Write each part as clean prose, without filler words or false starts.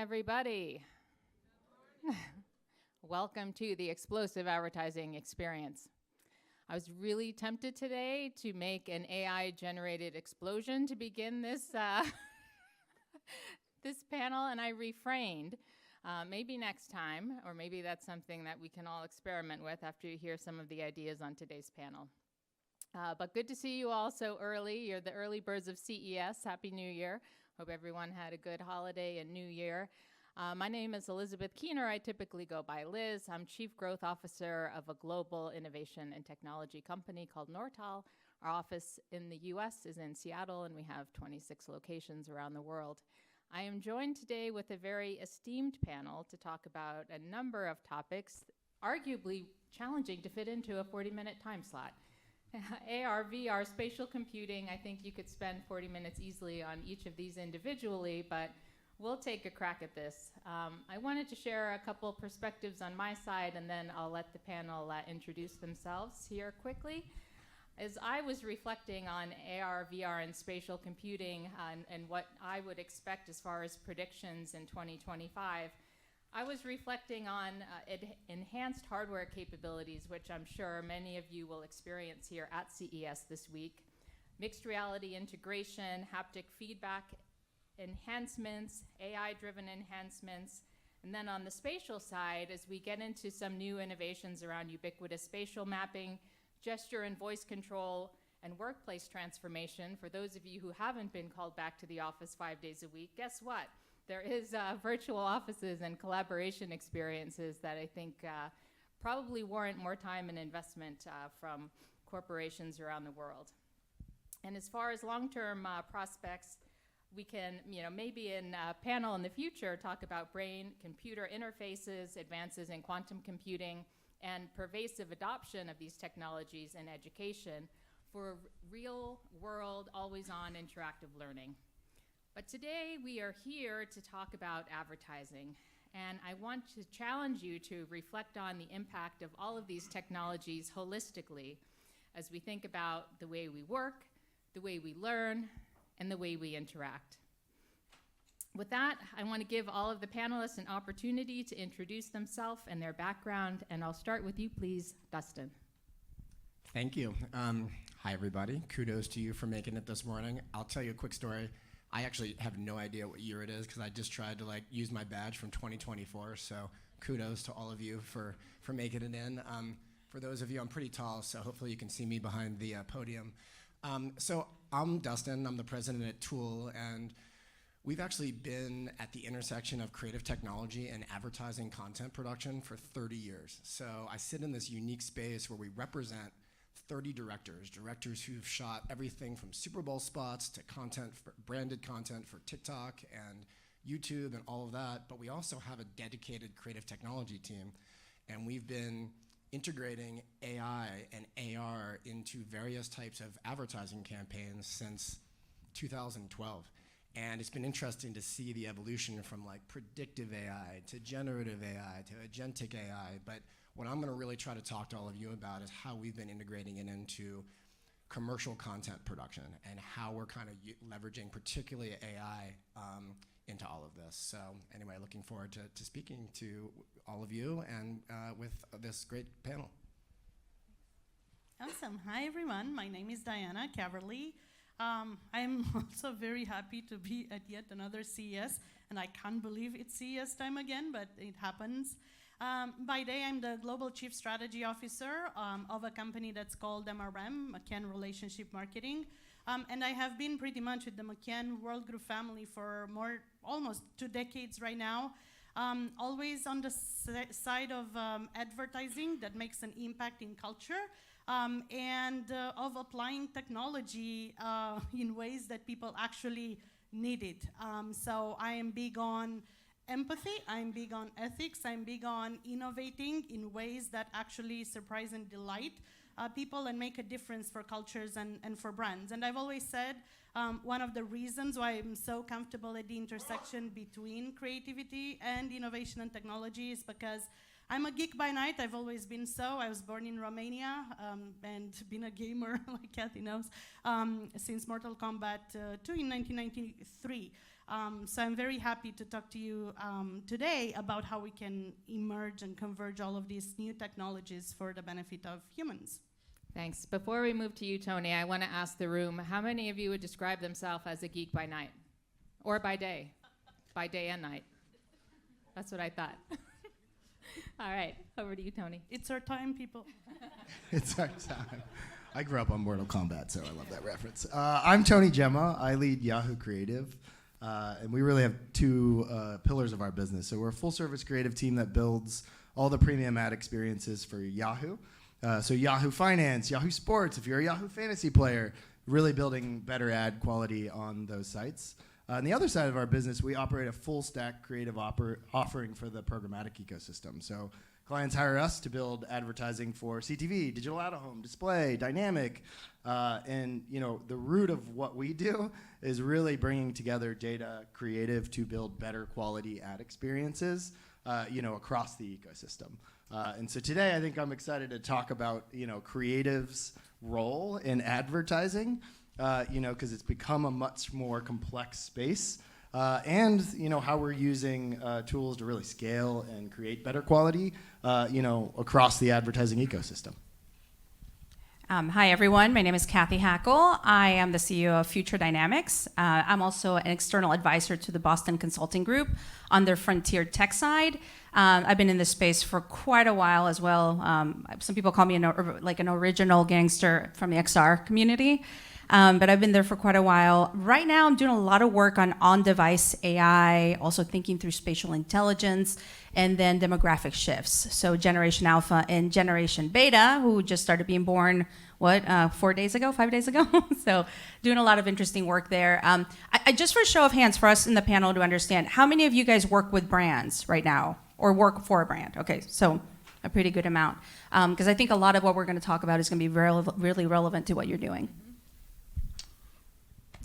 everybody. Welcome to the Explosive Advertising Experience. I was really tempted today to make an AI-generated explosion to begin this, this panel, and I refrained. Maybe next time, or maybe that's something that we can all experiment with after you hear some of the ideas on today's panel. But good to see you all so early. You're the early birds of CES. Happy New Year. Hope everyone had a good holiday and New Year. My name is Elizabeth Keener. I typically go by Liz. I'm Chief Growth Officer of a global innovation and technology company called Nortal. Our office in the US is in Seattle, and we have 26 locations around the world. I am joined today with a very esteemed panel to talk about a number of topics, arguably challenging to fit into a 40-minute time slot. AR, VR, spatial computing, I think you could spend 40 minutes easily on each of these individually, but we'll take a crack at this. I wanted to share a couple perspectives on my side, and then I'll let the panel introduce themselves here quickly. As I was reflecting on AR, VR, and spatial computing and what I would expect as far as predictions in 2025, I was reflecting on enhanced hardware capabilities, which I'm sure many of you will experience here at CES this week. Mixed reality integration, haptic feedback enhancements, AI-driven enhancements. And then on the spatial side, as we get into some new innovations around ubiquitous spatial mapping, gesture and voice control, and workplace transformation, for those of you who haven't been called back to the office 5 days a week, guess what? There is virtual offices and collaboration experiences that I think probably warrant more time and investment from corporations around the world. And as far as long-term prospects, we can, maybe in a panel in the future, talk about brain-computer interfaces, advances in quantum computing, and pervasive adoption of these technologies in education for real-world, always-on interactive learning. But today we are here to talk about advertising, and I want to challenge you to reflect on the impact of all of these technologies holistically as we think about the way we work, the way we learn, and the way we interact. With that, I want to give all of the panelists an opportunity to introduce themselves and their background, and I'll start with you, please, Dustin. Thank you. Hi, everybody. Kudos to you for making it this morning. I'll tell you a quick story. I actually have no idea what year it is because I just tried to use my badge from 2024, so kudos to all of you for making it in. For those of you, I'm pretty tall, so hopefully you can see me behind the podium. So I'm Dustin. I'm the president at Tool, and we've actually been at the intersection of creative technology and advertising content production for 30 years. So I sit in this unique space where we represent 30 directors who've shot everything from Super Bowl spots to branded content for TikTok and YouTube and all of that, but we also have a dedicated creative technology team, and we've been integrating AI and AR into various types of advertising campaigns since 2012. And it's been interesting to see the evolution from predictive AI to generative AI to agentic AI. But what I'm gonna really try to talk to all of you about is how we've been integrating it into commercial content production and how we're kind of leveraging particularly AI into all of this. So anyway, looking forward to speaking to all of you and with this great panel. Awesome. Hi, everyone. My name is Diana Caverly. I'm also very happy to be at yet another CES, and I can't believe it's CES time again, but it happens. By day, I'm the Global Chief Strategy Officer of a company that's called MRM, McCann Relationship Marketing. And I have been pretty much with the McCann World Group family for almost 2 decades right now. Always on the side of advertising that makes an impact in culture, and of applying technology in ways that people actually need it. So I am big on empathy, I'm big on ethics, I'm big on innovating in ways that actually surprise and delight people and make a difference for cultures and for brands. And I've always said one of the reasons why I'm so comfortable at the intersection between creativity and innovation and technology is because I'm a geek by night. I've always been so. I was born in Romania and been a gamer, like Kathy knows, since Mortal Kombat 2 in 1993. So I'm very happy to talk to you today about how we can emerge and converge all of these new technologies for the benefit of humans. Thanks. Before we move to you, Tony, I want to ask the room, how many of you would describe themselves as a geek by night? Or by day? By day and night? That's what I thought. All right, over to you, Tony. It's our time, people. It's our time. I grew up on Mortal Kombat, so I love that reference. I'm Tony Gemma. I lead Yahoo Creative. And we really have two pillars of our business. So we're a full-service creative team that builds all the premium ad experiences for Yahoo. So Yahoo Finance, Yahoo Sports, if you're a Yahoo Fantasy player, really building better ad quality on those sites. On the other side of our business, we operate a full-stack creative offering for the programmatic ecosystem. So clients hire us to build advertising for CTV, digital out-of-home, display, dynamic, and the root of what we do is really bringing together data creative to build better quality ad experiences, across the ecosystem. And so today, I think I'm excited to talk about creative's role in advertising, because it's become a much more complex space. And how we're using tools to really scale and create better quality, across the advertising ecosystem. Hi, everyone. My name is Kathy Hackle. I am the CEO of Future Dynamics. I'm also an external advisor to the Boston Consulting Group on their frontier tech side. I've been in this space for quite a while as well. Some people call me an original gangster from the XR community. But I've been there for quite a while. Right now, I'm doing a lot of work on on-device AI, also thinking through spatial intelligence, and then demographic shifts. So Generation Alpha and Generation Beta, who just started being born, 5 days ago? So doing a lot of interesting work there. I just for a show of hands for us in the panel to understand, how many of you guys work with brands right now or work for a brand? Okay, so a pretty good amount. Because I think a lot of what we're going to talk about is going to be really relevant to what you're doing.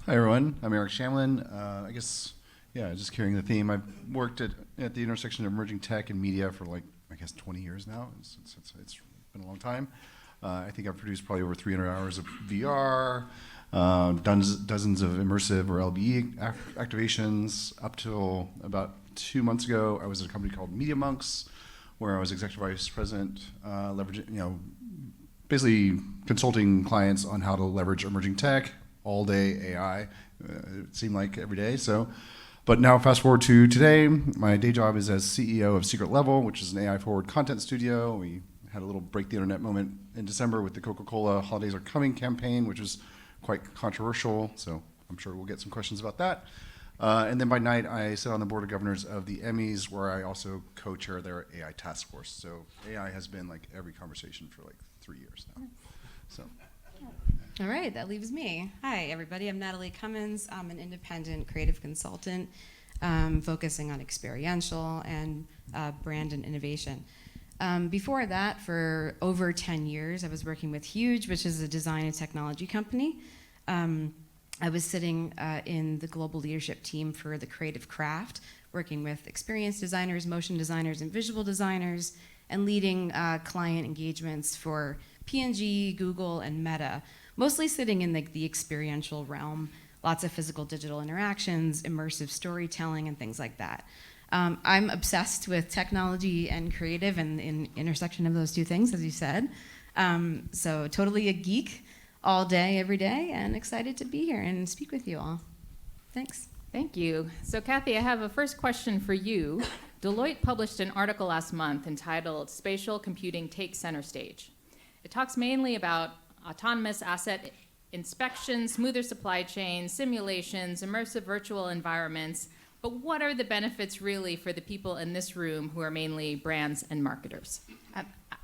Hi everyone, I'm Eric Shamlin. Just carrying the theme. I've worked at the intersection of emerging tech and media for 20 years now. It's been a long time. I think I've produced probably over 300 hours of VR, dozens of immersive or LBE activations. Up till about 2 months ago, I was at a company called Media Monks, where I was executive vice president, leveraging, basically consulting clients on how to leverage emerging tech, all day AI, it seemed like every day. But now fast forward to today, my day job is as CEO of Secret Level, which is an AI forward content studio. We had a little break the internet moment in December with the Coca-Cola Holidays Are Coming campaign, which was quite controversial. So I'm sure we'll get some questions about that. And then by night, I sit on the board of governors of the Emmys, where I also co-chair their AI task force. So AI has been every conversation for 3 years now. So. All right, that leaves me. Hi, everybody. I'm Natalie Cummins. I'm an independent creative consultant focusing on experiential and brand and innovation. Before that, for over 10 years, I was working with Huge, which is a design and technology company. I was sitting in the global leadership team for the creative craft, working with experience designers, motion designers, and visual designers, and leading client engagements for P&G, Google, and Meta, mostly sitting in the experiential realm, lots of physical digital interactions, immersive storytelling, and things like that. I'm obsessed with technology and creative and in intersection of those two things, as you said. So totally a geek all day, every day, and excited to be here and speak with you all. Thanks. Thank you. So Kathy, I have a first question for you. Deloitte published an article last month entitled Spatial Computing Takes Center Stage. It talks mainly about autonomous asset inspection, smoother supply chains, simulations, immersive virtual environments. But what are the benefits really for the people in this room who are mainly brands and marketers?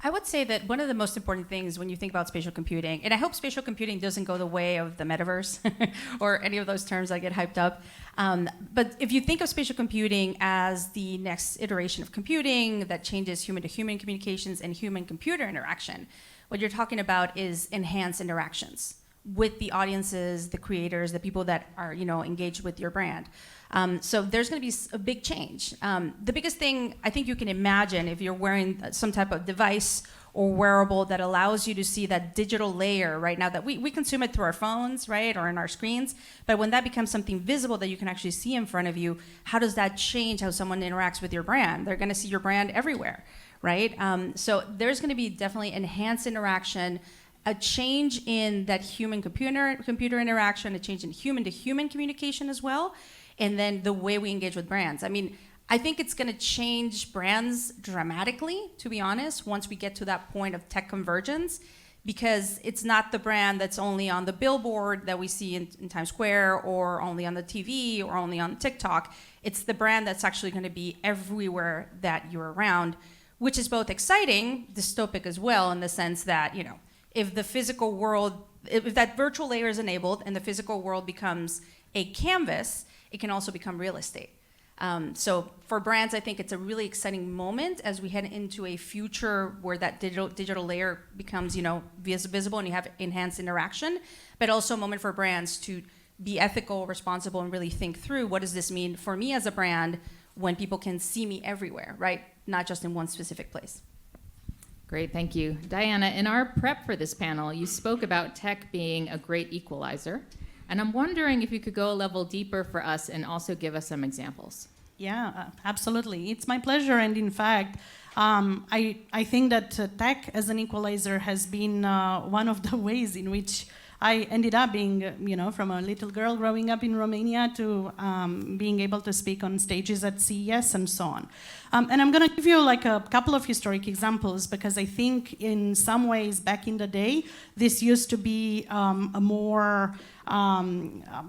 I would say that one of the most important things when you think about spatial computing, and I hope spatial computing doesn't go the way of the metaverse or any of those terms that get hyped up. But if you think of spatial computing as the next iteration of computing that changes human-to-human communications and human-computer interaction, what you're talking about is enhanced interactions with the audiences, the creators, the people that are engaged with your brand. So there's going to be a big change. The biggest thing I think you can imagine if you're wearing some type of device or wearable that allows you to see that digital layer right now that we consume it through our phones, right, or in our screens. But when that becomes something visible that you can actually see in front of you, how does that change how someone interacts with your brand? They're going to see your brand everywhere, right? So there's going to be definitely enhanced interaction, a change in that human-computer interaction, a change in human-to-human communication as well, and then the way we engage with brands. I mean, I think it's going to change brands dramatically, to be honest, once we get to that point of tech convergence, because it's not the brand that's only on the billboard that we see in Times Square, or only on the TV, or only on TikTok. It's the brand that's actually going to be everywhere that you're around, which is both exciting, dystopic as well, in the sense that, you know, if the physical world, if that virtual layer is enabled and the physical world becomes a canvas, it can also become real estate. So for brands, I think it's a really exciting moment as we head into a future where that digital layer becomes, you know, visible and you have enhanced interaction, but also a moment for brands to be ethical, responsible, and really think through, what does this mean for me as a brand when people can see me everywhere, right? Not just in one specific place. Great, thank you. Diana, in our prep for this panel, you spoke about tech being a great equalizer. And I'm wondering if you could go a level deeper for us and also give us some examples. Yeah, absolutely. It's my pleasure. And in fact, I think that tech as an equalizer has been one of the ways in which I ended up being, you know, from a little girl growing up in Romania to being able to speak on stages at CES and so on. And I'm going to give you like a couple of historic examples, because I think in some ways back in the day, this used to be a more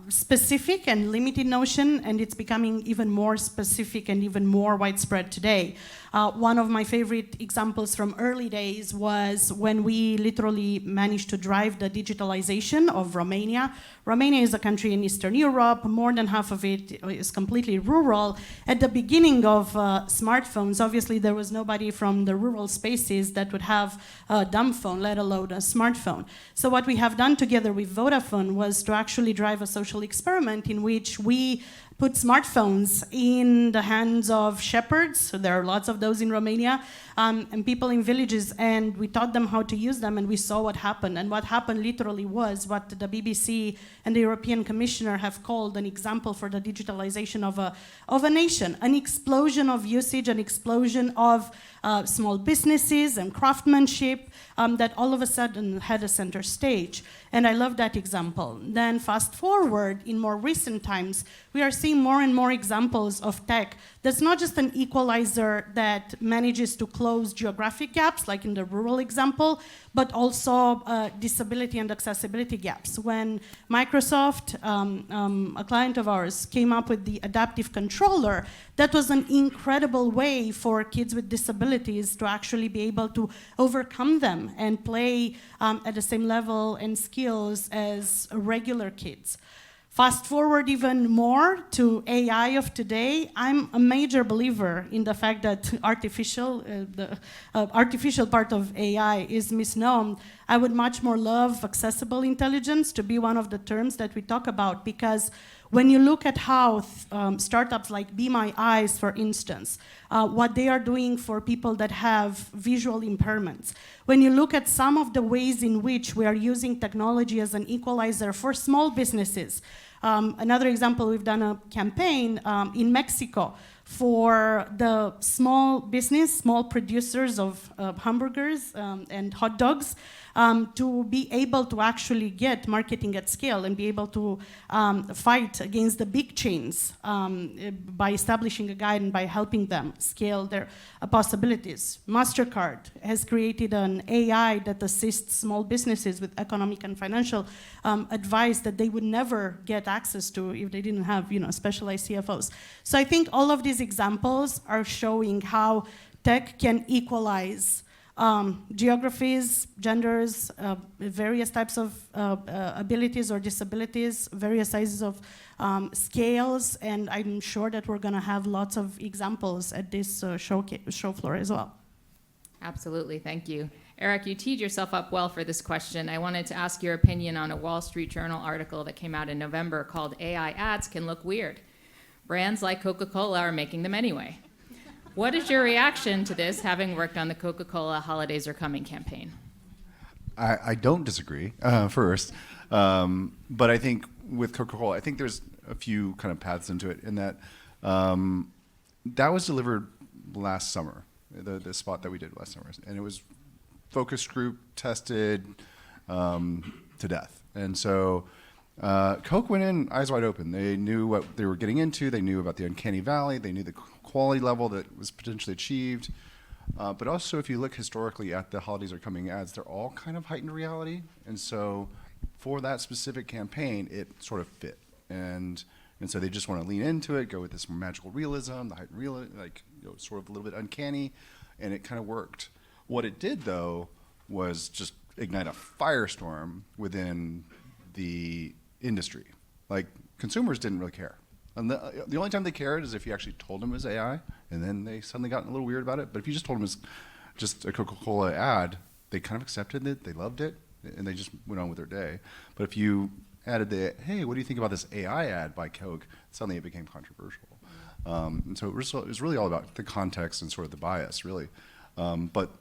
specific and limited notion, and it's becoming even more specific and even more widespread today. One of my favorite examples from early days was when we literally managed to drive the digitalization of Romania. Romania is a country in Eastern Europe. More than half of it is completely rural. At the beginning of smartphones, obviously there was nobody from the rural spaces that would have a dumb phone, let alone a smartphone. So what we have done together with Vodafone was to actually drive a social experiment in which we put smartphones in the hands of shepherds, so there are lots of those in Romania, and people in villages, and we taught them how to use them, and we saw what happened. And what happened literally was what the BBC and the European Commissioner have called an example for the digitalization of a nation, an explosion of usage, an explosion of small businesses and craftsmanship that all of a sudden had a center stage. And I love that example. Then fast forward, in more recent times, we are seeing more and more examples of tech that's not just an equalizer that manages to close geographic gaps, like in the rural example, but also disability and accessibility gaps. When Microsoft, a client of ours, came up with the adaptive controller, that was an incredible way for kids with disabilities to actually be able to overcome them and play at the same level and skills as regular kids. Fast forward even more to AI of today. I'm a major believer in the fact that the artificial part of AI is misnomed. I would much more love accessible intelligence to be one of the terms that we talk about, because when you look at how startups like Be My Eyes, for instance, what they are doing for people that have visual impairments, when you look at some of the ways in which we are using technology as an equalizer for small businesses. Another example, we've done a campaign in Mexico for the small business, small producers of hamburgers and hot dogs, to be able to actually get marketing at scale and be able to fight against the big chains by establishing a guide and by helping them scale their possibilities. MasterCard has created an AI that assists small businesses with economic and financial advice that they would never get access to if they didn't have, you know, specialized CFOs. So I think all of these examples are showing how tech can equalize geographies, genders, various types of abilities or disabilities, various sizes of scales, and I'm sure that we're going to have lots of examples at this show floor as well. Absolutely, thank you. Eric, you teed yourself up well for this question. I wanted to ask your opinion on a Wall Street Journal article that came out in November called AI Ads Can Look Weird. Brands like Coca-Cola are making them anyway. What is your reaction to this, having worked on the Coca-Cola Holidays Are Coming campaign? I don't disagree, first. But I think with Coca-Cola, I think there's a few kind of paths into it in that that was delivered last summer, the spot that we did last summer. And it was focus group tested to death. And so Coke went in eyes wide open. They knew what they were getting into. They knew about the uncanny valley. They knew the quality level that was potentially achieved. But also, if you look historically at the Holidays Are Coming ads, they're all kind of heightened reality. And so for that specific campaign, it sort of fit. And so they just want to lean into it, go with this magical realism, the heightened real, like, you know, sort of a little bit uncanny, and it kind of worked. What it did, though, was just ignite a firestorm within the industry. Like, consumers didn't really care. And the only time they cared is if you actually told them it was AI, and then they suddenly got a little weird about it. But if you just told them it was just a Coca-Cola ad, they kind of accepted it, they loved it, and they just went on with their day. But if you added the, hey, what do you think about this AI ad by Coke, suddenly it became controversial. And so it was really all about the context and sort of the bias, really. But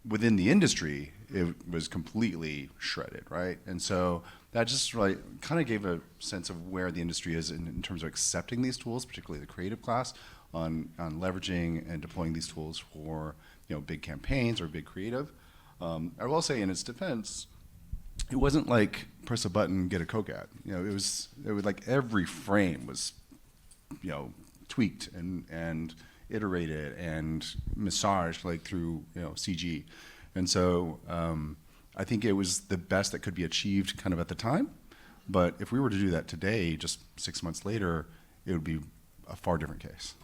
within the industry, it was completely shredded, right? And so that just really kind of gave a sense of where the industry is in terms of accepting these tools, particularly the creative class, on leveraging and deploying these tools for, you know, big campaigns or big creative. I will say, in its defense, it wasn't like press a button, get a Coke ad. You know, it was like every frame was, you know, tweaked and iterated and massaged, like, through, you know, CG. And so I think it was the best that could be achieved kind of at the time. But if we were to do that today, just 6 months later, it would be a far different case.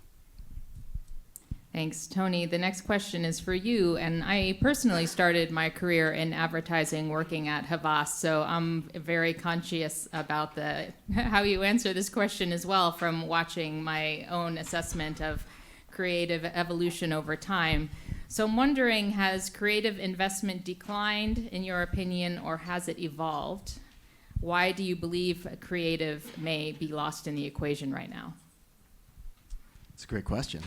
Thanks, Tony. The next question is for you. And I personally started my career in advertising working at Havas, so I'm very conscious about how you answer this question as well, from watching my own assessment of creative evolution over time. So I'm wondering, has creative investment declined, in your opinion, or has it evolved? Why do you believe creative may be lost in the equation right now? It's a great question.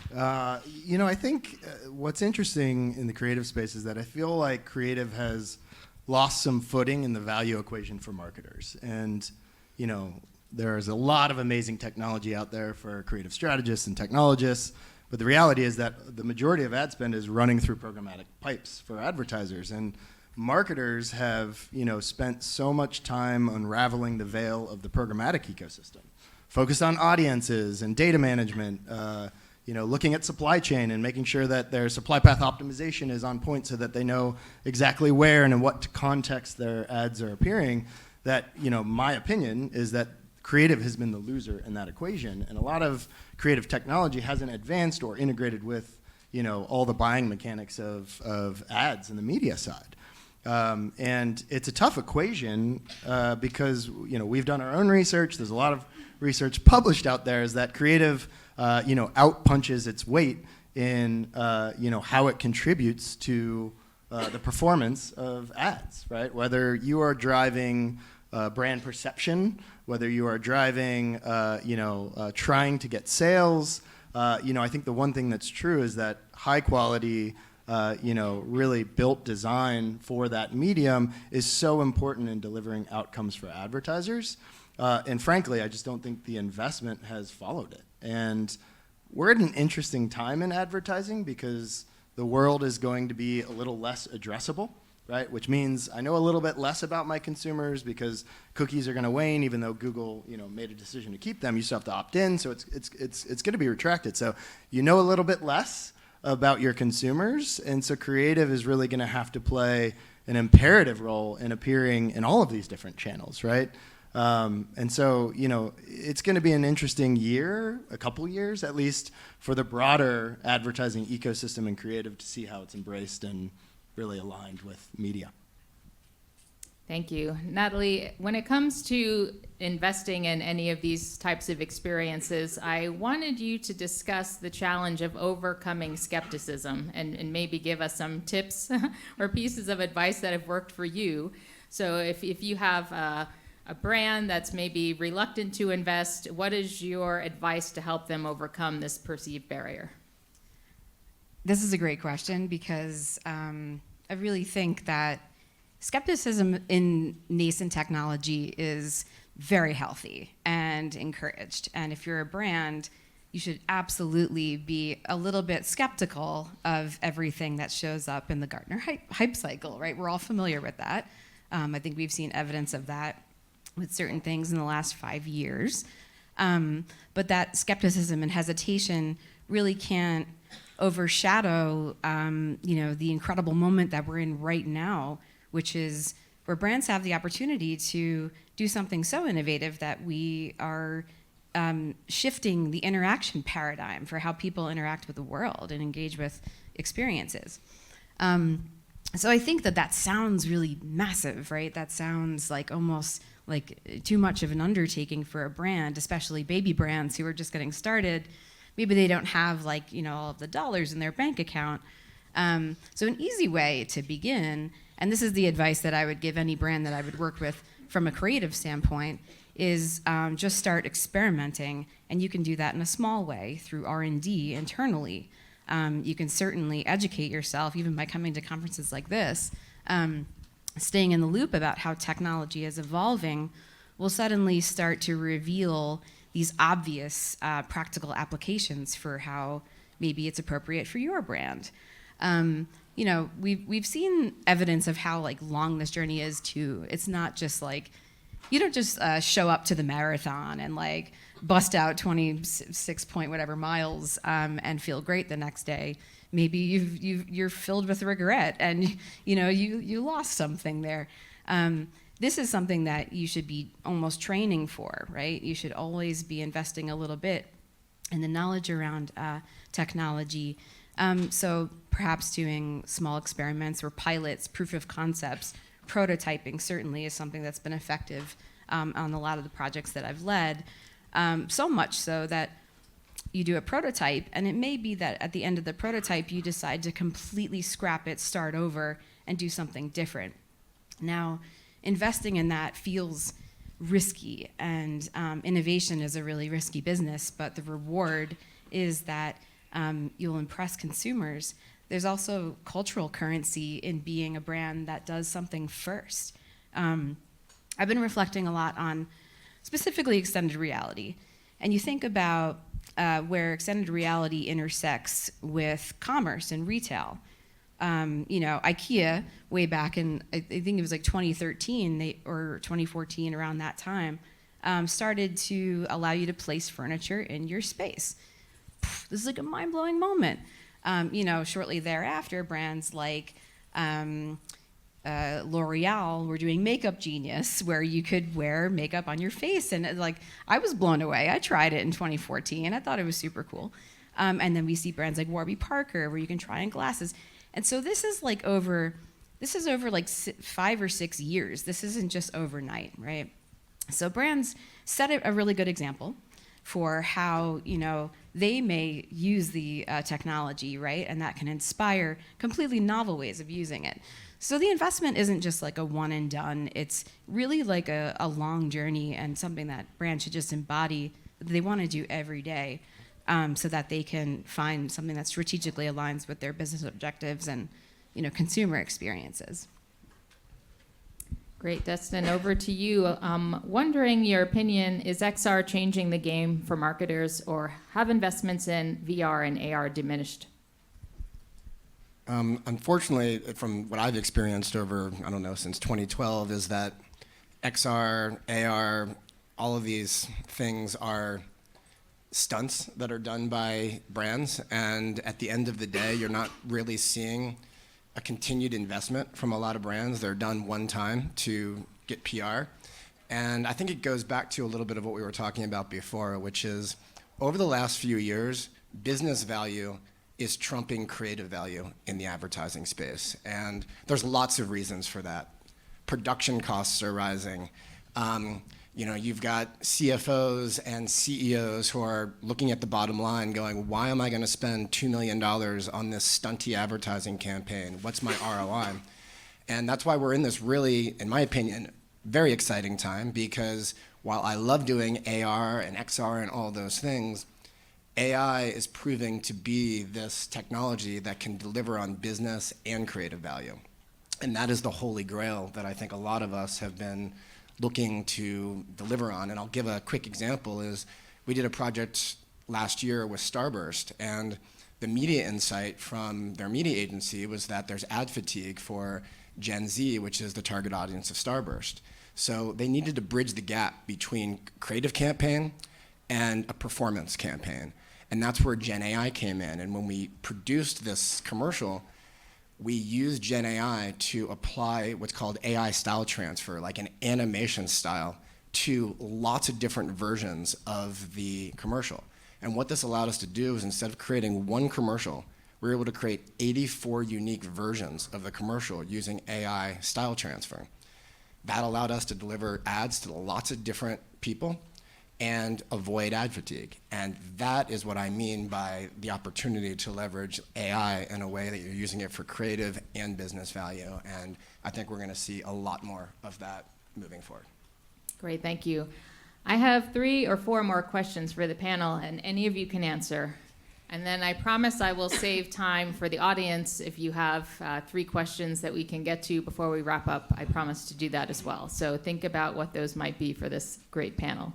You know, I think what's interesting in the creative space is that I feel like creative has lost some footing in the value equation for marketers. And, you know, there's a lot of amazing technology out there for creative strategists and technologists, but the reality is that the majority of ad spend is running through programmatic pipes for advertisers. And marketers have, you know, spent so much time unraveling the veil of the programmatic ecosystem, focused on audiences and data management, you know, looking at supply chain and making sure that their supply path optimization is on point so that they know exactly where and in what context their ads are appearing. That, you know, my opinion is that creative has been the loser in that equation, and a lot of creative technology hasn't advanced or integrated with, you know, all the buying mechanics of ads in the media side. And it's a tough equation because, you know, we've done our own research. There's a lot of research published out there is that creative, you know, outpunches its weight in, you know, how it contributes to the performance of ads, right? Whether you are driving brand perception, whether you are driving, you know, trying to get sales, you know, I think the one thing that's true is that high quality, you know, really built design for that medium is so important in delivering outcomes for advertisers. And frankly, I just don't think the investment has followed it. And we're at an interesting time in advertising because the world is going to be a little less addressable, right? Which means I know a little bit less about my consumers because cookies are going to wane, even though Google, you know, made a decision to keep them. You still have to opt in, so it's going to be retracted. So you know a little bit less about your consumers, and so creative is really going to have to play an imperative role in appearing in all of these different channels, right? And so, you know, it's going to be an interesting year, a couple years at least, for the broader advertising ecosystem and creative to see how it's embraced and really aligned with media. Thank you. Natalie, when it comes to investing in any of these types of experiences, I wanted you to discuss the challenge of overcoming skepticism and maybe give us some tips or pieces of advice that have worked for you. So if you have a brand that's maybe reluctant to invest, what is your advice to help them overcome this perceived barrier? This is a great question because I really think that skepticism in nascent technology is very healthy and encouraged. And if you're a brand, you should absolutely be a little bit skeptical of everything that shows up in the Gartner hype cycle, right? We're all familiar with that. I think we've seen evidence of that with certain things in the last 5 years. But that skepticism and hesitation really can't overshadow, the incredible moment that we're in right now, which is where brands have the opportunity to do something so innovative that we are shifting the interaction paradigm for how people interact with the world and engage with experiences. So I think that sounds really massive, right? That sounds like almost like too much of an undertaking for a brand, especially baby brands who are just getting started. Maybe they don't have all of the dollars in their bank account. So an easy way to begin, and this is the advice that I would give any brand that I would work with from a creative standpoint, is just start experimenting, and you can do that in a small way through R&D internally. You can certainly educate yourself, even by coming to conferences like this. Staying in the loop about how technology is evolving will suddenly start to reveal these obvious practical applications for how maybe it's appropriate for your brand. We've seen evidence of how long this journey is too. It's not just you don't just show up to the marathon and bust out 26 point whatever miles and feel great the next day. Maybe you're filled with regret and you lost something there. This is something that you should be almost training for, right? You should always be investing a little bit in the knowledge around technology. So perhaps doing small experiments or pilots, proof of concepts, prototyping certainly is something that's been effective on a lot of the projects that I've led. So much so that you do a prototype, and it may be that at the end of the prototype, you decide to completely scrap it, start over, and do something different. Now, investing in that feels risky, and innovation is a really risky business, but the reward is that you'll impress consumers. There's also cultural currency in being a brand that does something first. I've been reflecting a lot on specifically extended reality, and you think about where extended reality intersects with commerce and retail. IKEA, way back in, I think it was 2013 or 2014, around that time, started to allow you to place furniture in your space. This is a mind-blowing moment. Shortly thereafter, brands like L'Oreal were doing Makeup Genius, where you could wear makeup on your face, and I was blown away. I tried it in 2014. I thought it was super cool. And then we see brands like Warby Parker, where you can try on glasses. And so this is over 5 or 6 years. This isn't just overnight, right? So brands set a really good example for how they may use the technology, right? And that can inspire completely novel ways of using it. So the investment isn't just a one and done. It's really a long journey, and something that brands should just embody that they want to do every day, so that they can find something that strategically aligns with their business objectives and consumer experiences. Great, Dustin, over to you. Wondering your opinion, is XR changing the game for marketers, or have investments in VR and AR diminished? Unfortunately, from what I've experienced over, since 2012, is that XR, AR, all of these things are stunts that are done by brands, and at the end of the day, you're not really seeing a continued investment from a lot of brands. They're done one time to get PR. And I think it goes back to a little bit of what we were talking about before, which is over the last few years, business value is trumping creative value in the advertising space. And there's lots of reasons for that. Production costs are rising. You've got CFOs and CEOs who are looking at the bottom line going, why am I gonna spend $2 million on this stunty advertising campaign? What's my ROI? And that's why we're in this really, in my opinion, very exciting time, because while I love doing AR and XR and all those things, AI is proving to be this technology that can deliver on business and creative value. And that is the holy grail that I think a lot of us have been looking to deliver on. And I'll give a quick example is we did a project last year with Starburst, and the media insight from their media agency was that there's ad fatigue for Gen Z, which is the target audience of Starburst. So they needed to bridge the gap between creative campaign and a performance campaign. And that's where Gen AI came in. And when we produced this commercial, we used Gen AI to apply what's called AI style transfer, like an animation style, to lots of different versions of the commercial. And what this allowed us to do is instead of creating one commercial, we were able to create 84 unique versions of the commercial using AI style transfer. That allowed us to deliver ads to lots of different people and avoid ad fatigue. And that is what I mean by the opportunity to leverage AI in a way that you're using it for creative and business value. And I think we're going to see a lot more of that moving forward. Great, thank you. I have 3 or 4 more questions for the panel, and any of you can answer. And then I promise I will save time for the audience. If you have 3 questions that we can get to before we wrap up, I promise to do that as well. So think about what those might be for this great panel.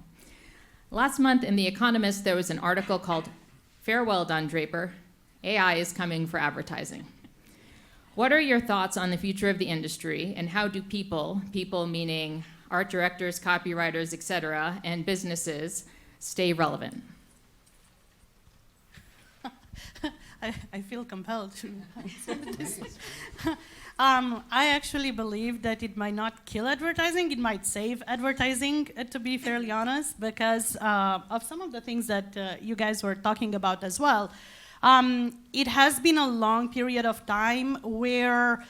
Last month in The Economist, there was an article called "Farewell, Don Draper. AI is coming for advertising." What are your thoughts on the future of the industry, and how do people meaning art directors, copywriters, etc., and businesses stay relevant? I feel compelled to answer this. I actually believe that it might not kill advertising, it might save advertising, to be fairly honest, because of some of the things that you guys were talking about as well. It has been a long period of time where,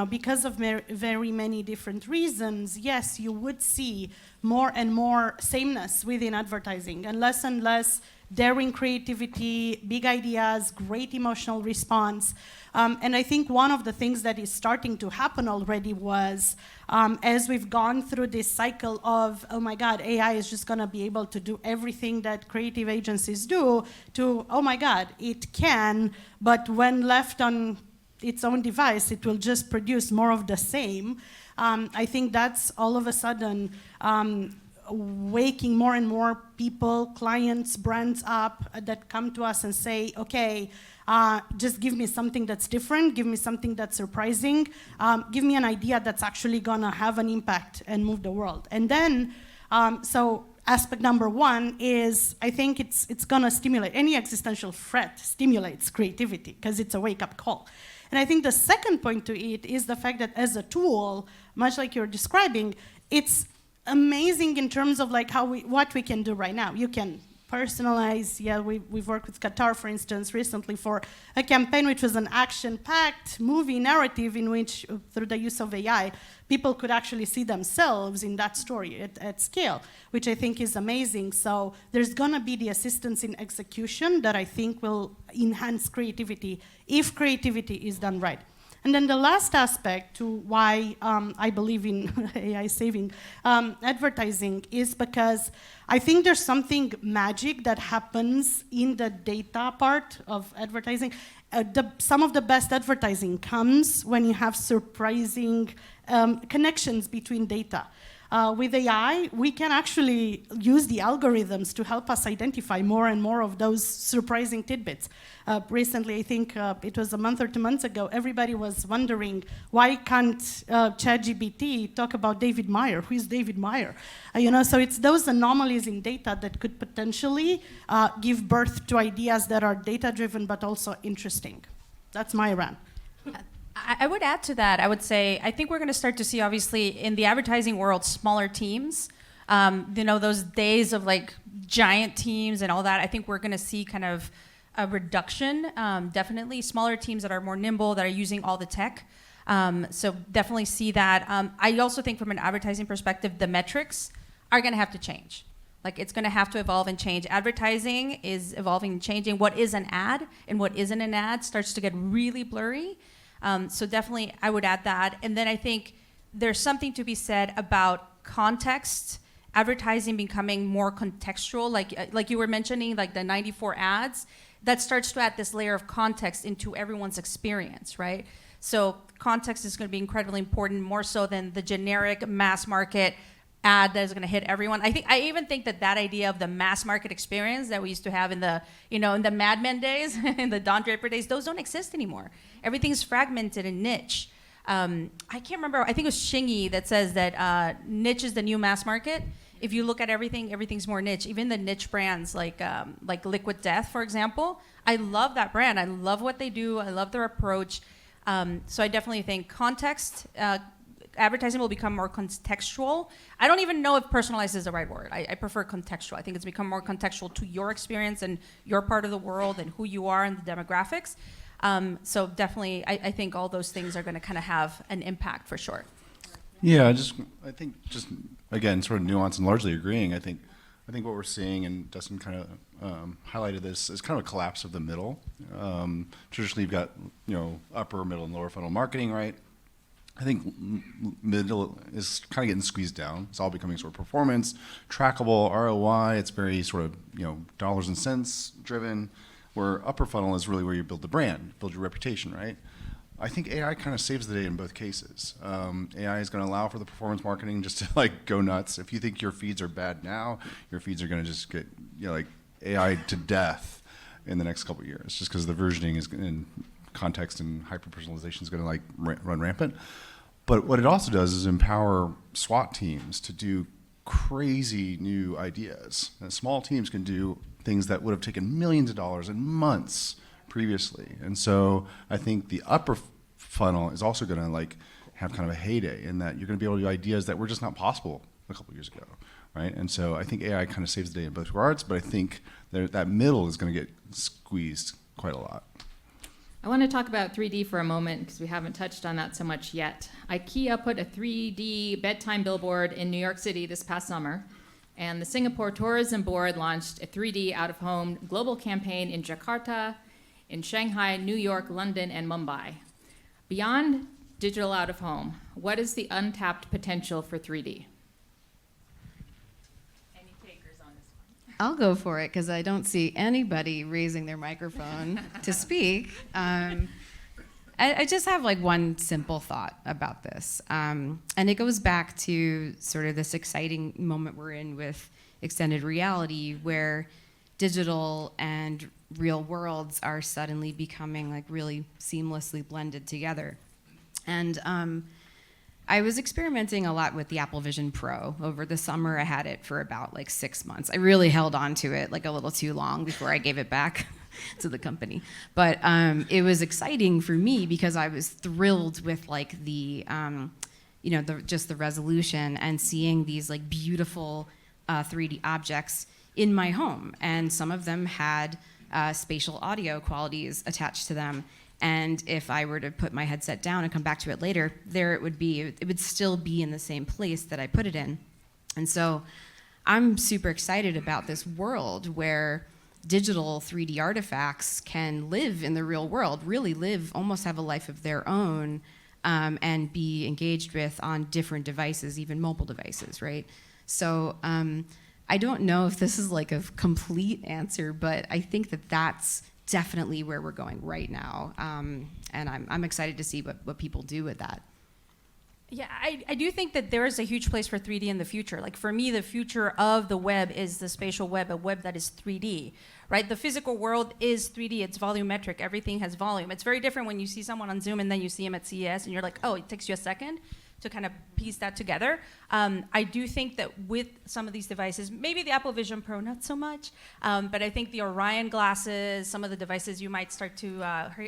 because of very many different reasons, yes, you would see more and more sameness within advertising and less daring creativity, big ideas, great emotional response. And I think one of the things that is starting to happen already was, as we've gone through this cycle of, oh my God, AI is just gonna be able to do everything that creative agencies do, to, oh my God, it can, but when left on its own device, it will just produce more of the same. I think that's all of a sudden waking more and more people, clients, brands up that come to us and say, okay, just give me something that's different, give me something that's surprising, give me an idea that's actually gonna have an impact and move the world. And then, so aspect number 1 is, I think it's gonna stimulate, any existential threat stimulates creativity because it's a wake-up call. And I think the second point to it is the fact that as a tool, much like you're describing, it's amazing in terms of like what we can do right now. You can personalize. Yeah, we've worked with Qatar, for instance, recently for a campaign which was an action-packed movie narrative in which, through the use of AI, people could actually see themselves in that story at scale, which I think is amazing. So there's gonna be the assistance in execution that I think will enhance creativity if creativity is done right. And then the last aspect to why I believe in AI saving advertising is because I think there's something magic that happens in the data part of advertising. Some of the best advertising comes when you have surprising connections between data. With AI, we can actually use the algorithms to help us identify more and more of those surprising tidbits. Recently, I think it was a month or 2 months ago, everybody was wondering, why can't ChatGPT talk about David Meyer? Who is David Meyer? So it's those anomalies in data that could potentially give birth to ideas that are data-driven but also interesting. That's my rant. I would add to that. I would say, I think we're going to start to see, obviously, in the advertising world, smaller teams. Those days of like giant teams and all that, I think we're going to see kind of a reduction, definitely. Smaller teams that are more nimble, that are using all the tech. So definitely see that. I also think from an advertising perspective, the metrics are going to have to change. Like, it's going to have to evolve and change. Advertising is evolving and changing. What is an ad and what isn't an ad starts to get really blurry. So definitely, I would add that. And then I think there's something to be said about context advertising becoming more contextual, like you were mentioning, like the 94 ads, that starts to add this layer of context into everyone's experience, right? So context is going to be incredibly important, more so than the generic mass market ad that is going to hit everyone. I even think that idea of the mass market experience that we used to have in the, in the Mad Men days, in the Don Draper days, those don't exist anymore. Everything's fragmented and niche. I can't remember. I think it was Shingy that says that niche is the new mass market. If you look at everything, everything's more niche. Even the niche brands like Liquid Death, for example. I love that brand. I love what they do. I love their approach. So I definitely think context, advertising will become more contextual. I don't even know if personalized is the right word. I prefer contextual. I think it's become more contextual to your experience and your part of the world and who you are and the demographics. So definitely, I think all those things are going to kind of have an impact for sure. Yeah, I think just again, sort of nuance and largely agreeing. I think what we're seeing, and Dustin kind of highlighted this, is kind of a collapse of the middle. Traditionally, you've got upper, middle, and lower funnel marketing, right? I think middle is kind of getting squeezed down. It's all becoming sort of performance, trackable, ROI. It's very sort of dollars and cents driven. Where upper funnel is really where you build the brand, build your reputation, right? I think AI kind of saves the day in both cases. AI is going to allow for the performance marketing just to go nuts. If you think your feeds are bad now, your feeds are going to just get AI to death in the next couple of years, just because the versioning is in context and hyper personalization is going to run rampant. But what it also does is empower SWAT teams to do crazy new ideas. And small teams can do things that would have taken millions of dollars and months previously. And so I think the upper funnel is also going to have kind of a heyday in that you're going to be able to do ideas that were just not possible a couple years ago, right? And so I think AI kind of saves the day in both regards, but I think that middle is going to get squeezed quite a lot. I want to talk about 3D for a moment because we haven't touched on that so much yet. IKEA put a 3D bedtime billboard in New York City this past summer, and the Singapore Tourism Board launched a 3D out-of-home global campaign in Jakarta, in Shanghai, New York, London, and Mumbai. Beyond digital out-of-home, what is the untapped potential for 3D? Any takers on this one? I'll go for it because I don't see anybody raising their microphone to speak. I just have one simple thought about this. And it goes back to sort of this exciting moment we're in with extended reality where digital and real worlds are suddenly becoming really seamlessly blended together. And I was experimenting a lot with the Apple Vision Pro. Over the summer, I had it for about 6 months. I really held on to it a little too long before I gave it back to the company. But it was exciting for me because I was thrilled with the just the resolution and seeing these beautiful 3D objects in my home. And some of them had spatial audio qualities attached to them. And if I were to put my headset down and come back to it later, there it would be. It would still be in the same place that I put it in. And so I'm super excited about this world where digital 3D artifacts can live in the real world, really live, almost have a life of their own, and be engaged with on different devices, even mobile devices, right? So I don't know if this is a complete answer, but I think that that's definitely where we're going right now. And I'm excited to see what people do with that. Yeah, I do think that there is a huge place for 3D in the future. For me, the future of the web is the spatial web, a web that is 3D, right? The physical world is 3D, it's volumetric, everything has volume. It's very different when you see someone on Zoom and then you see him at CES and you're like, oh, it takes you a second to kind of piece that together. I do think that with some of these devices, maybe the Apple Vision Pro, not so much, but I think the Orion glasses, some of the devices you might start to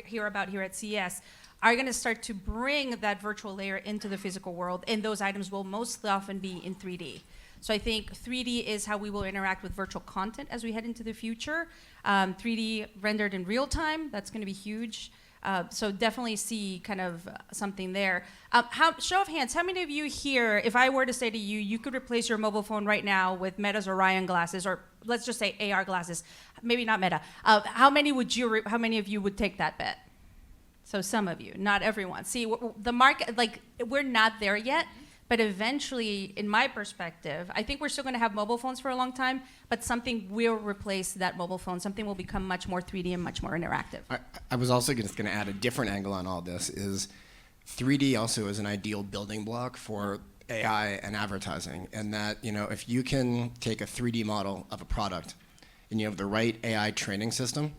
hear about here at CES, are going to start to bring that virtual layer into the physical world, and those items will most often be in 3D. So I think 3D is how we will interact with virtual content as we head into the future. 3D rendered in real time, that's going to be huge. So definitely see kind of something there. Show of hands, how many of you here, if I were to say to you, you could replace your mobile phone right now with Meta's Orion glasses, or let's just say AR glasses, maybe not Meta. How many of you would take that bet? So some of you, not everyone. See, the market, we're not there yet, But eventually, in my perspective, I think we're still going to have mobile phones for a long time, but something will replace that mobile phone. Something will become much more 3D and much more interactive. I was also just going to add a different angle on all this is 3D also is an ideal building block for AI and advertising. And that, if you can take a 3D model of a product and you have the right AI training system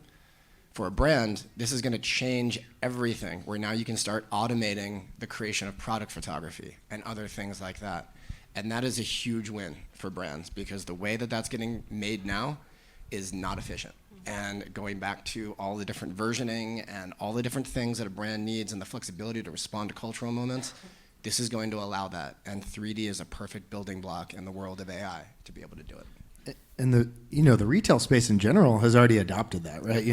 for a brand, this is going to change everything, where now you can start automating the creation of product photography and other things like that. And that is a huge win for brands, because the way that that's getting made now is not efficient. And going back to all the different versioning and all the different things that a brand needs and the flexibility to respond to cultural moments, this is going to allow that. And 3D is a perfect building block in the world of AI to be able to do it. And the retail space in general has already adopted that, right?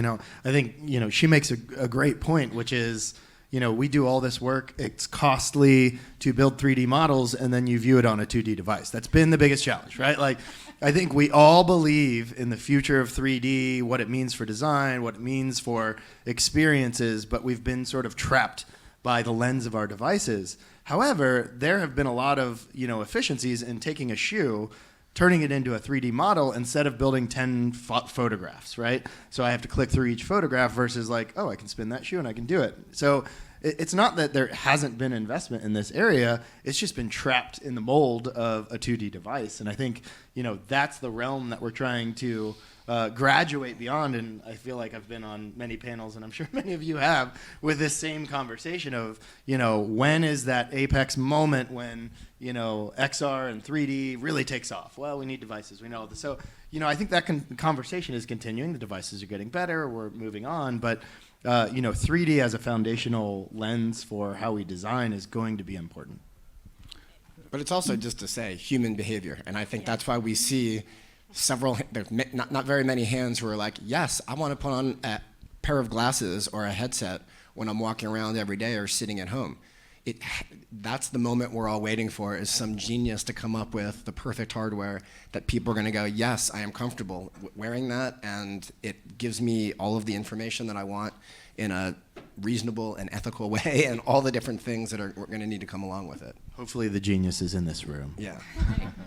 I think she makes a great point, which is we do all this work. It's costly to build 3D models, and then you view it on a 2D device. That's been the biggest challenge, right? Like, I think we all believe in the future of 3D, what it means for design, what it means for experiences, but we've been sort of trapped by the lens of our devices. However, there have been a lot of efficiencies in taking a shoe, turning it into a 3D model instead of building 10 photographs, right? So I have to click through each photograph versus like, oh, I can spin that shoe and I can do it. So it's not that there hasn't been investment in this area. It's just been trapped in the mold of a 2D device. And I think, that's the realm that we're trying to graduate beyond. And I feel like I've been on many panels, and I'm sure many of you have, with this same conversation of, when is that apex moment when XR and 3D really takes off? Well, we need devices. We know this. So, I think that conversation is continuing. The devices are getting better. We're moving on. But, 3D as a foundational lens for how we design is going to be important. But it's also just to say human behavior. And I think that's why we see there's not very many hands who are like, yes, I want to put on a pair of glasses or a headset when I'm walking around every day or sitting at home. That's the moment we're all waiting for, is some genius to come up with the perfect hardware that people are going to go, yes, I am comfortable wearing that, and it gives me all of the information that I want in a reasonable and ethical way, and all the different things that are going to need to come along with it. Hopefully the genius is in this room. Yeah.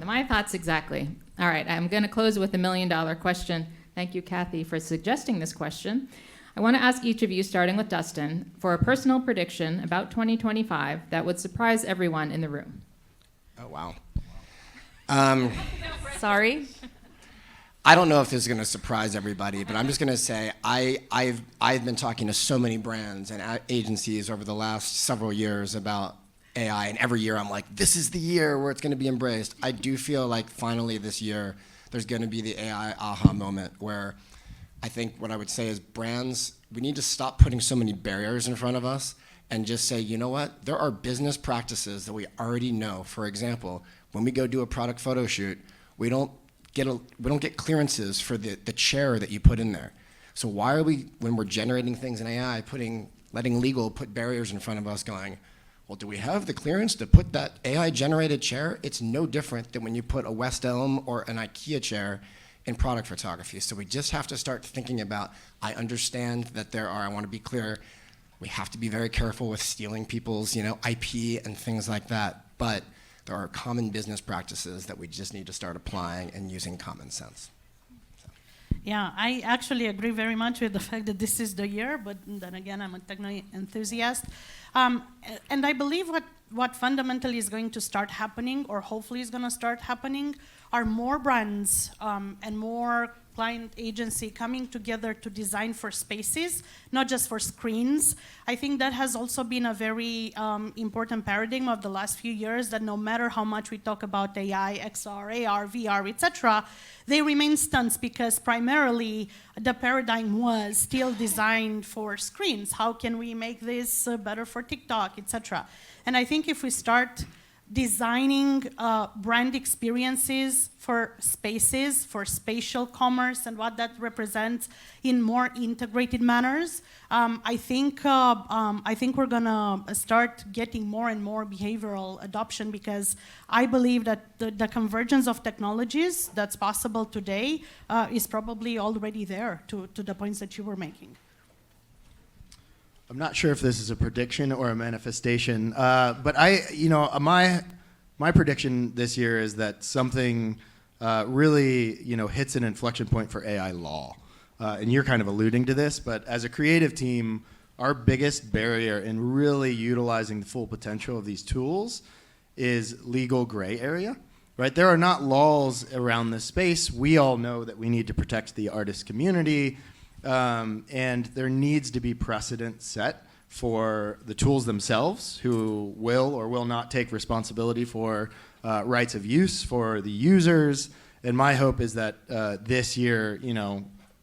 My thoughts exactly. All right, I'm going to close with a $1 million question. Thank you, Kathy, for suggesting this question. I want to ask each of you, starting with Dustin, for a personal prediction about 2025 that would surprise everyone in the room. Oh, wow. Sorry. I don't know if this is going to surprise everybody, but I'm just going to say I've been talking to so many brands and agencies over the last several years about AI, and every year I'm like, this is the year where it's going to be embraced. I do feel like finally this year there's going to be the AI aha moment, where I think what I would say is brands, we need to stop putting so many barriers in front of us and just say, you know what? There are business practices that we already know. For example, when we go do a product photo shoot, we don't get clearances for the chair that you put in there. So why are we, when we're generating things in AI, letting legal put barriers in front of us going, well, do we have the clearance to put that AI-generated chair? It's no different than when you put a West Elm or an IKEA chair in product photography. So we just have to start thinking about, I understand that I want to be clear, we have to be very careful with stealing people's IP and things like that. But there are common business practices that we just need to start applying and using common sense. Yeah, I actually agree very much with the fact that this is the year, but then again, I'm a techno enthusiast. And I believe what fundamentally is going to start happening, or hopefully is going to start happening, are more brands and more client agency coming together to design for spaces, not just for screens. I think that has also been a very important paradigm of the last few years, that no matter how much we talk about AI, XR, AR, VR, etc., they remain stunts, because primarily the paradigm was still designed for screens. How can we make this better for TikTok, etc.? And I think if we start designing brand experiences for spaces, for spatial commerce, and what that represents in more integrated manners, I think we're gonna start getting more and more behavioral adoption, because I believe that the convergence of technologies that's possible today is probably already there, to the points that you were making. I'm not sure if this is a prediction or a manifestation, but my my prediction this year is that something really, hits an inflection point for AI law. And you're kind of alluding to this, but as a creative team, our biggest barrier in really utilizing the full potential of these tools is legal gray area, right? There are not laws around this space. We all know that we need to protect the artist community, and there needs to be precedent set for the tools themselves, who will or will not take responsibility for rights of use for the users. And my hope is that this year,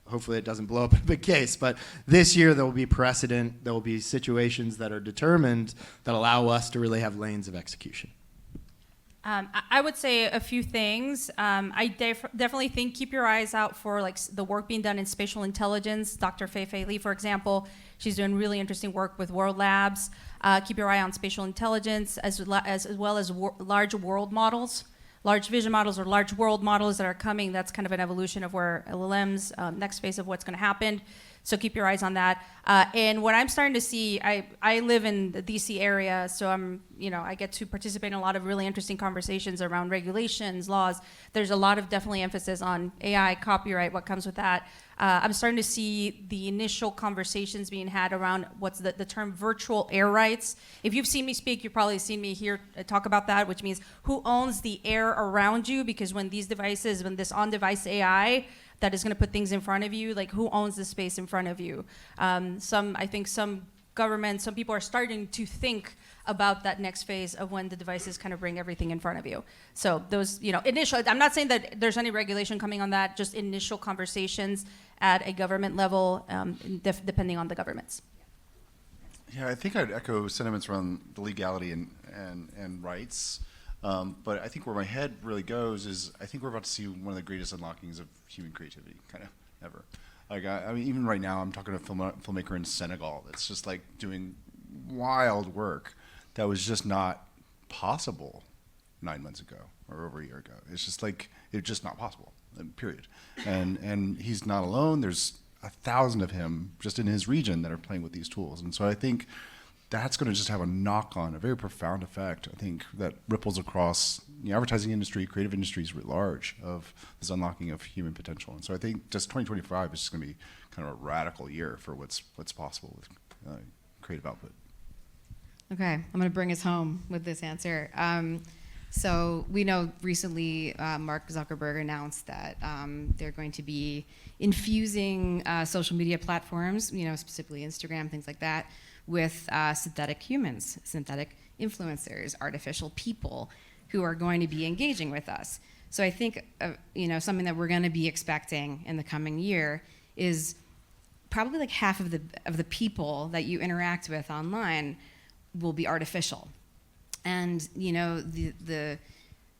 hopefully it doesn't blow up in a big case, but this year there will be precedent, there will be situations that are determined that allow us to really have lanes of execution. I would say a few things. I definitely think keep your eyes out for the work being done in spatial intelligence. Dr. Fei Li, for example, she's doing really interesting work with World Labs. Keep your eye on spatial intelligence as well as large world models. Large vision models or large world models that are coming. That's kind of an evolution of where LLMs, next phase of what's going to happen. So keep your eyes on that. And what I'm starting to see, I live in the DC area, so I get to participate in a lot of really interesting conversations around regulations, laws. There's a lot of definitely emphasis on AI, copyright, what comes with that. I'm starting to see the initial conversations being had around what's the term virtual air rights. If you've seen me speak, you've probably seen me here talk about that, which means who owns the air around you, because when this on-device AI that is going to put things in front of you, who owns the space in front of you? I think some governments, some people are starting to think about that next phase of when the devices kind of bring everything in front of you. So those, initial, I'm not saying that there's any regulation coming on that, just initial conversations at a government level, depending on the governments. Yeah, I think I'd echo sentiments around the legality and rights. But I think where my head really goes is I think we're about to see one of the greatest unlockings of human creativity, kind of, ever. I mean, even right now, I'm talking to a filmmaker in Senegal that's just doing wild work that was just not possible 9 months ago or over a year ago. It's just it's just not possible, period. And he's not alone. There's 1,000 of him just in his region that are playing with these tools. And so I think that's going to just have a knock-on, a very profound effect, I think, that ripples across the advertising industry, creative industries writ large, of this unlocking of human potential. And so I think just 2025 is just going to be kind of a radical year for what's possible with creative output. Okay, I'm going to bring us home with this answer. So we know recently Mark Zuckerberg announced that they're going to be infusing social media platforms, specifically Instagram, things like that, with synthetic humans, synthetic influencers, artificial people who are going to be engaging with us. So I think something that we're going to be expecting in the coming year is probably half of the people that you interact with online will be artificial. And the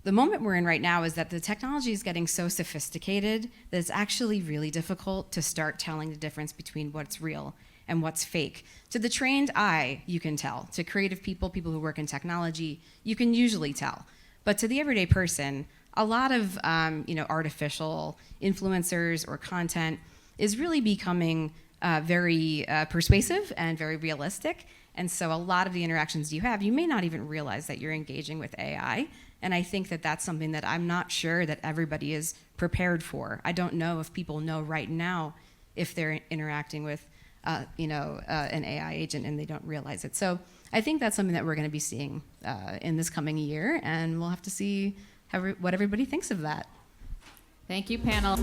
moment we're in right now is that the technology is getting so sophisticated that it's actually really difficult to start telling the difference between what's real and what's fake. To the trained eye, you can tell. To creative people who work in technology, you can usually tell. But to the everyday person, a lot of artificial influencers or content is really becoming very persuasive and very realistic. And so a lot of the interactions you have, you may not even realize that you're engaging with AI. And I think that that's something that I'm not sure that everybody is prepared for. I don't know if people know right now if they're interacting with an AI agent and they don't realize it. So I think that's something that we're going to be seeing in this coming year, and we'll have to see what everybody thinks of that. Thank you, panel.